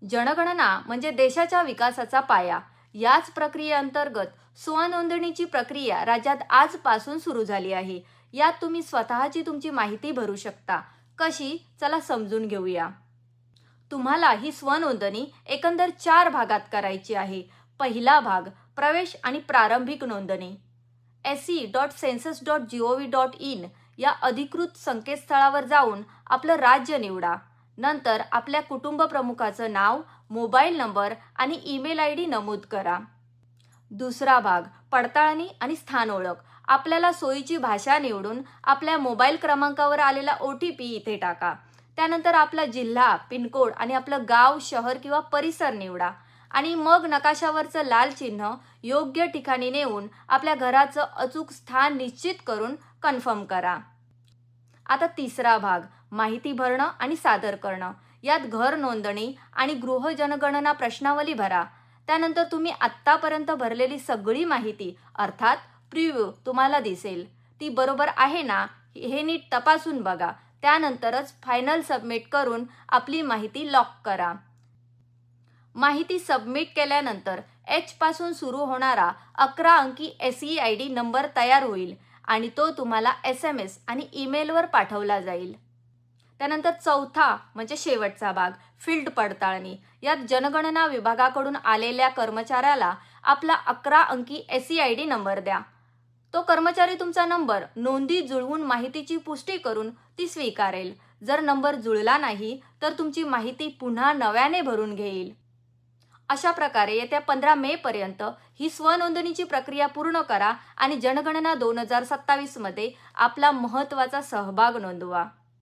जनगणना म्हणजे देशाच्या विकासाचा पाया. याच प्रक्रियेअंतर्गत स्वनोंदणीची प्रक्रिया राज्यात आजपासून सुरू झाली आहे. यात तुम्ही स्वतःची तुमची माहिती भरू शकता. कशी? चला समजून घेऊया. तुम्हाला ही स्वनोंदणी एकंदर 4 भागात करायची आहे. पहिला भाग प्रवेश आणि प्रारंभिक नोंदणी. se.census.gov.in या अधिकृत संकेतस्थळावर जाऊन आपलं राज्य निवडा. नंतर आपल्या कुटुंब प्रमुखाचं नाव, मोबाईल नंबर आणि ईमेल आयडी नमूद करा. दुसरा भाग पडताळणी आणि स्थान ओळख. आपल्याला सोयीची भाषा निवडून आपल्या मोबाईल क्रमांकावर आलेला OTP इथे टाका. त्यानंतर आपला जिल्हा, पिनकोड आणि आपलं गाव, शहर किंवा परिसर निवडा आणि मग नकाशावरचं लाल चिन्ह योग्य ठिकाणी नेऊन आपल्या घराचं अचूक स्थान निश्चित करून कन्फर्म करा. आता तिसरा भाग माहिती भरणं आणि सादर करणं. यात घर नोंदणी आणि गृह जनगणना प्रश्नावली भरा. त्यानंतर तुम्ही आत्तापर्यंत भरलेली सगळी माहिती अर्थात प्रिव्ह्यू तुम्हाला दिसेल. ती बरोबर आहे ना हे नीट तपासून बघा. त्यानंतरच फायनल सबमिट करून आपली माहिती लॉक करा. माहिती सबमिट केल्यानंतर H पासून सुरू होणारा 11 अंकी SEID नंबर तयार होईल आणि तो तुम्हाला SMS आणि ईमेलवर पाठवला जाईल. त्यानंतर चौथा म्हणजे शेवटचा भाग फील्ड पडताळणी. यात जनगणना विभागाकडून आलेल्या कर्मचाऱ्याला आपला 11 अंकी SEID नंबर द्या. तो कर्मचारी तुमचा नंबर नोंदीत जुळवून माहितीची पुष्टी करून ती स्वीकारेल. जर नंबर जुळला नाही तर तुमची माहिती पुन्हा नव्याने भरून घेईल. अशा प्रकारे येत्या 15 मे पर्यंत ही स्वनोंदणीची प्रक्रिया पूर्ण करा आणि जनगणना 2027 मध्ये आपला महत्त्वाचा सहभाग नोंदवा.